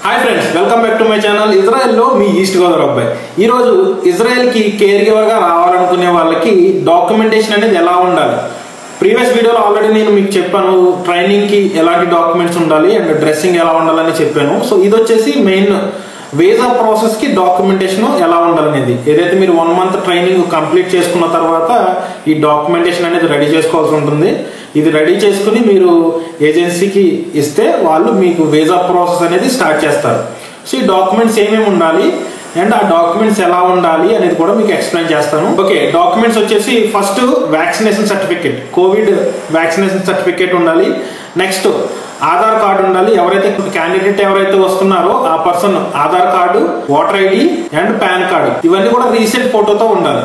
Hi friends, welcome back to my channel. ఇజ్రాయెల్లో మీ East Godavari అబ్బాయి. ఈరోజు ఇజ్రాయెల్కి కేర్ గివర్గా రావాలనుకునే వాళ్ళకి డాక్యుమెంటేషన్ అనేది ఎలా ఉండాలి, ప్రీవియస్ వీడియోలో ఆల్రెడీ నేను మీకు చెప్పాను. ట్రైనింగ్కి ఎలాంటి డాక్యుమెంట్స్ ఉండాలి అండ్ డ్రెస్సింగ్ ఎలా ఉండాలని చెప్పాను. సో ఇది వచ్చేసి మెయిన్ వీసా ప్రాసెస్కి డాక్యుమెంటేషన్ ఎలా ఉండాలనేది. ఏదైతే మీరు 1 month ట్రైనింగ్ కంప్లీట్ చేసుకున్న తర్వాత ఈ డాక్యుమెంటేషన్ అనేది రెడీ చేసుకోవాల్సి ఉంటుంది. ఇది రెడీ చేసుకుని మీరు ఏజెన్సీకి ఇస్తే వాళ్ళు మీకు వీసా ప్రాసెస్ అనేది స్టార్ట్ చేస్తారు. సో ఈ డాక్యుమెంట్స్ ఏమేమి ఉండాలి అండ్ ఆ డాక్యుమెంట్స్ ఎలా ఉండాలి అనేది కూడా మీకు ఎక్స్ప్లెయిన్ చేస్తాను. ఓకే, డాక్యుమెంట్స్ వచ్చేసి first vaccination certificate, Covid vaccination certificate ఉండాలి. నెక్స్ట్ ఆధార్ కార్డు ఉండాలి. ఎవరైతే క్యాండిడేట్ ఎవరైతే వస్తున్నారో ఆ person Aadhaar card, voter ID and pan card ఇవన్నీ కూడా రీసెంట్ ఫోటోతో ఉండాలి.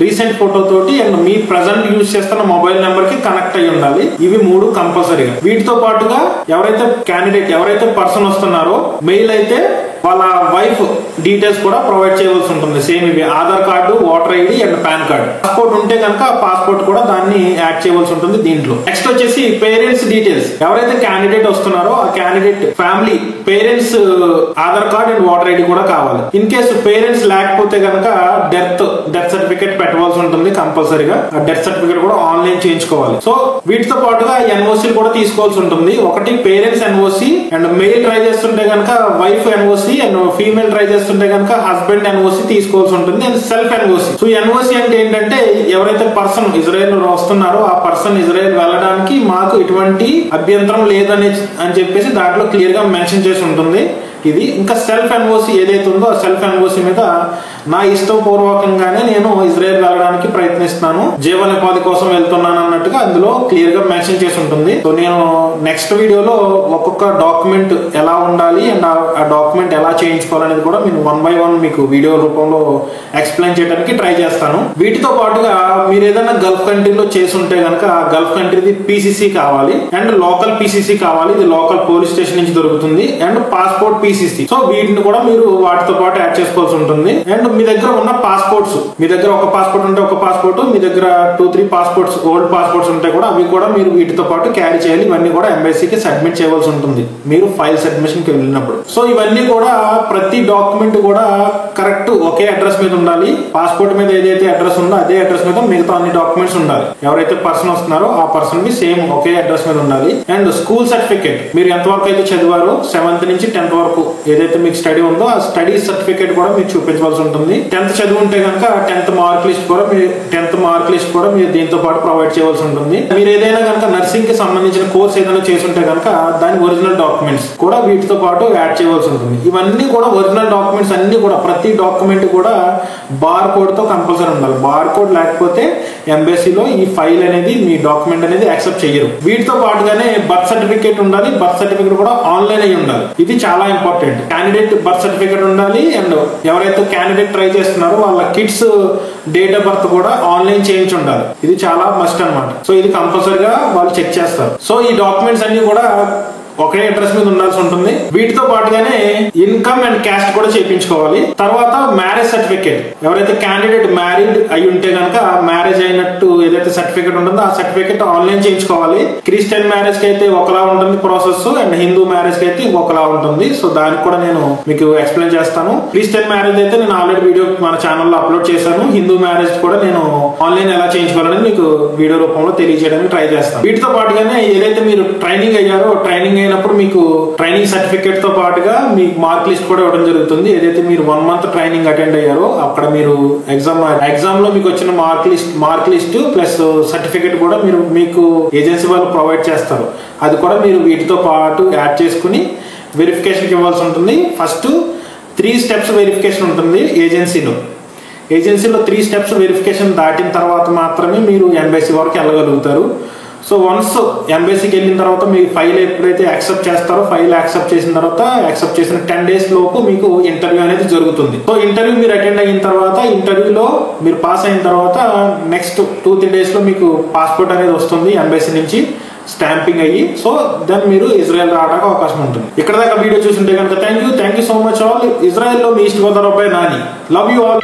రీసెంట్ ఫోటో తోటి అండ్ మీ ప్రజెంట్ యూజ్ చేస్తున్న మొబైల్ నెంబర్ కి కనెక్ట్ అయి ఉండాలి. ఇవి 3 కంపల్సరీగా. వీటితో పాటుగా ఎవరైతే క్యాండిడేట్ ఎవరైతే పర్సన్ వస్తున్నారో మెయిల్ అయితే వాళ్ళ వైఫ్ డీటెయిల్స్ కూడా ప్రొవైడ్ చేయవలసి ఉంటుంది. సేమ్ ఇవి Aadhaar card, voter ID and pan card. Passport ఉంటే కనుక ఆ పాస్పోర్ట్ కూడా దాన్ని యాడ్ చేయవలసి ఉంటుంది దీంట్లో. నెక్స్ట్ వచ్చేసి పేరెంట్స్ డీటెయిల్స్. ఎవరైతే క్యాండిడేట్ వస్తున్నారో ఆ candidate family parents Aadhaar card and voter ID కూడా కావాలి. ఇన్ కేసు పేరెంట్స్ లేకపోతే కనుక డెత్ సర్టిఫికేట్ పెట్టవలసి ఉంటుంది కంపల్సరీగా. ఆ డెత్ సర్టిఫికేట్ కూడా ఆన్లైన్ చేయించుకోవాలి. సో వీటితో పాటుగా ఎన్ఓసి కూడా తీసుకోవాల్సి ఉంటుంది. ఒకటి parents NOC and mail try చేస్తుంటే కనుక wife NOC and female try చేస్తుంటే కనుక హస్బెండ్ ఎన్ఓసి తీసుకోవాల్సి ఉంటుంది and self NOC. So NOC అంటే ఏంటంటే ఎవరైతే పర్సన్ ఇజ్రాయెల్ వస్తున్నారో ఆ పర్సన్ ఇజ్రాయెల్ వెళ్ళడానికి మాకు ఎటువంటి అభ్యంతరం లేదని చెప్పేసి దాంట్లో క్లియర్ గా మెన్షన్ చేసి ఉంటుంది. ఇది ఇంకా సెల్ఫ్ ఎన్ఓసి ఏదైతే ఉందో ఆ సెల్ఫ్ ఎన్ఓసి మీద నా ఇష్టపూర్వకంగానే నేను ఇజ్రాయెల్ వెళ్ళడానికి ప్రయత్నిస్తున్నాను, జీవనోపాధి కోసం వెళ్తున్నాను అన్నట్టుగా అందులో క్లియర్ గా మెన్షన్ చేసి ఉంటుంది. సో నేను నెక్స్ట్ వీడియోలో ఒక్కొక్క డాక్యుమెంట్ ఎలా ఉండాలి అండ్ ఆ డాక్యుమెంట్ ఎలా చేయించుకోవాలనేది కూడా నేను 1 by 1 మీకు వీడియో రూపంలో ఎక్స్ప్లెయిన్ చేయడానికి ట్రై చేస్తాను. వీటితో పాటుగా మీరు ఏదైనా గల్ఫ్ కంట్రీలో చేసి ఉంటే కనుక ఆ గల్ఫ్ కంట్రీది పీసీసీ కావాలి అండ్ లోకల్ పీసీసీ కావాలి. ఇది లోకల్ పోలీస్ స్టేషన్ నుంచి దొరుకుతుంది అండ్ పాస్పోర్ట్ పీసీసీ. సో వీటిని కూడా మీరు వాటితో పాటు యాడ్ చేసుకోవాల్సి ఉంటుంది. అండ్ మీ దగ్గర ఉన్న పాస్పోర్ట్స్, మీ దగ్గర ఒక పాస్పోర్ట్ ఉంటే ఒక పాస్పోర్ట్, మీ దగ్గర 2-3 పాస్పోర్ట్స్ ఓల్డ్ పాస్పోర్ట్స్ ఉంటే కూడా అవి కూడా మీరు వీటితో పాటు క్యారీ చేయాలి. ఇవన్నీ కూడా ఎంబసీకి సబ్మిట్ చేయవలసి ఉంటుంది మీరు ఫైల్ సబ్మిషన్ కి వెళ్ళినప్పుడు. సో ఇవన్నీ కూడా ప్రతి డాక్యుమెంట్ కూడా కరెక్ట్ ఒకే అడ్రస్ మీద ఉండాలి. పాస్పోర్ట్ మీద ఏదైతే అడ్రస్ ఉందో అదే అడ్రస్ మీద మిగతా అన్ని డాక్యుమెంట్స్ ఉండాలి. ఎవరైతే పర్సన్ వస్తున్నారో ఆ పర్సన్ కి సేమ్ ఒకే అడ్రస్ మీద ఉండాలి. అండ్ స్కూల్ సర్టిఫికేట్, మీరు ఎంతవరకు అయితే చదివారో 7th నుంచి 10th వరకు ఏదైతే మీకు స్టడీ ఉందో ఆ స్టడీ సర్టిఫికేట్ కూడా మీకు చూపించవలసి ఉంటుంది. 10th చదువు ఉంటే కనుక 10th మార్క్ లిస్ట్ కూడా మీరు దీంతో పాటు ప్రొవైడ్ చేయవలసి ఉంటుంది. మీరు ఏదైనా కనుక నర్సింగ్ కి సంబంధించిన కోర్స్ ఏదైనా చేసుంటే కనుక దాని ఒరిజినల్ డాక్యుమెంట్స్ కూడా వీటితో పాటు యాడ్ చేయవలసి ఉంటుంది. ఇవన్నీ కూడా ఒరిజినల్ డాక్యుమెంట్స్ అన్ని కూడా ప్రతి డాక్యుమెంట్ కూడా బార్ కోడ్ తో కంపల్సరీ ఉండాలి. బార్ కోడ్ లేకపోతే ఎంబసీలో ఈ ఫైల్ అనేది మీ డాక్యుమెంట్ అనేది యాక్సెప్ట్ చేయరు. వీటితో పాటుగానే బర్త్ సర్టిఫికేట్ ఉండాలి. బర్త్ సర్టిఫికేట్ కూడా ఆన్లైన్ అయి ఉండాలి. ఇది చాలా ఇంపార్టెంట్. క్యాండిడేట్ బర్త్ సర్టిఫికేట్ ఉండాలి అండ్ ఎవరైతే క్యాండిడేట్ ట్రై చేస్తున్నారో వాళ్ళ కిడ్స్ డేట్ ఆఫ్ బర్త్ కూడా ఆన్లైన్ చేయించి ఉండాలి. ఇది చాలా మస్ట్ అన్నమాట. సో ఇది కంపల్సరీగా వాళ్ళు చెక్ చేస్తారు. సో ఈ డాక్యుమెంట్స్ అన్ని కూడా ఒకే అడ్రస్ మీద ఉండాల్సి ఉంటుంది. వీటితో పాటుగానే ఇన్కమ్ అండ్ క్యాస్ట్ కూడా చేయించుకోవాలి. తర్వాత మ్యారేజ్ సర్టిఫికేట్, ఎవరైతే క్యాండిడేట్ మ్యారీడ్ అయి ఉంటే కనుక మ్యారేజ్ అయినట్టు ఏదైతే సర్టిఫికేట్ ఉంటుందో ఆ సర్టిఫికేట్ ఆన్లైన్ చేయించుకోవాలి. క్రిస్టియన్ మ్యారేజ్ కి అయితే ఒకలా ఉంటుంది ప్రాసెస్ అండ్ హిందూ మ్యారేజ్ కి అయితే ఇంకొకలా ఉంటుంది. సో దానికి కూడా నేను మీకు ఎక్స్ప్లెయిన్ చేస్తాను. క్రిస్టియన్ మ్యారేజ్ అయితే నేను ఆల్రెడీ వీడియో మన ఛానల్లో అప్లోడ్ చేశాను. హిందూ మ్యారేజ్ కూడా నేను ఆన్లైన్ ఎలా చేయించుకోవాలని మీకు వీడియో రూపంలో తెలియజేయడానికి ట్రై చేస్తాను. వీటితో పాటుగానే ఏదైతే మీరు ట్రైనింగ్ అయ్యారో ట్రైనింగ్ అయినప్పుడు మీకు ట్రైనింగ్ సర్టిఫికేట్ తో పాటుగా మీకు మార్క్ లిస్ట్ కూడా ఇవ్వడం జరుగుతుంది. ఏదైతే మీరు 1 month ట్రైనింగ్ అటెండ్ అయ్యారో అక్కడ మీరు ఎగ్జామ్ లో మీకు వచ్చిన మార్క్ లిస్ట్ ప్లస్ సర్టిఫికేట్ కూడా మీకు ఏజెన్సీ వాళ్ళు ప్రొవైడ్ చేస్తారు. అది కూడా మీరు వీటితో పాటు యాడ్ చేసుకుని వెరిఫికేషన్ ఇవ్వాల్సి ఉంటుంది. ఫస్ట్ 3 steps వెరిఫికేషన్ ఉంటుంది ఏజెన్సీలో 3 steps వెరిఫికేషన్ దాటిన తర్వాత మాత్రమే మీరు ఎంబసీ వరకు వెళ్ళగలుగుతారు. సో వన్స్ ఎంబసీకి వెళ్ళిన తర్వాత మీ ఫైల్ ఎప్పుడైతే యాక్సెప్ట్ చేస్తారో ఫైల్ యాక్సెప్ట్ చేసిన తర్వాత యాక్సెప్ట్ చేసిన 10 days లోపు మీకు ఇంటర్వ్యూ అనేది జరుగుతుంది. సో ఇంటర్వ్యూ మీరు అటెండ్ అయిన తర్వాత ఇంటర్వ్యూలో మీరు పాస్ అయిన తర్వాత నెక్స్ట్ 2-3 days లో మీకు పాస్పోర్ట్ అనేది వస్తుంది ఎంబసీ నుంచి స్టాంపింగ్ అయ్యి. సో దెన్ మీరు ఇజ్రాయెల్ రావడానికి అవకాశం ఉంటుంది. ఇక్కడ దాకా వీడియో చూసింటే కనుక thank you so much all. ఇజ్రాయెల్లో మీ ఈస్ట్ గోదావరి అబ్బాయి నాని. Love you all.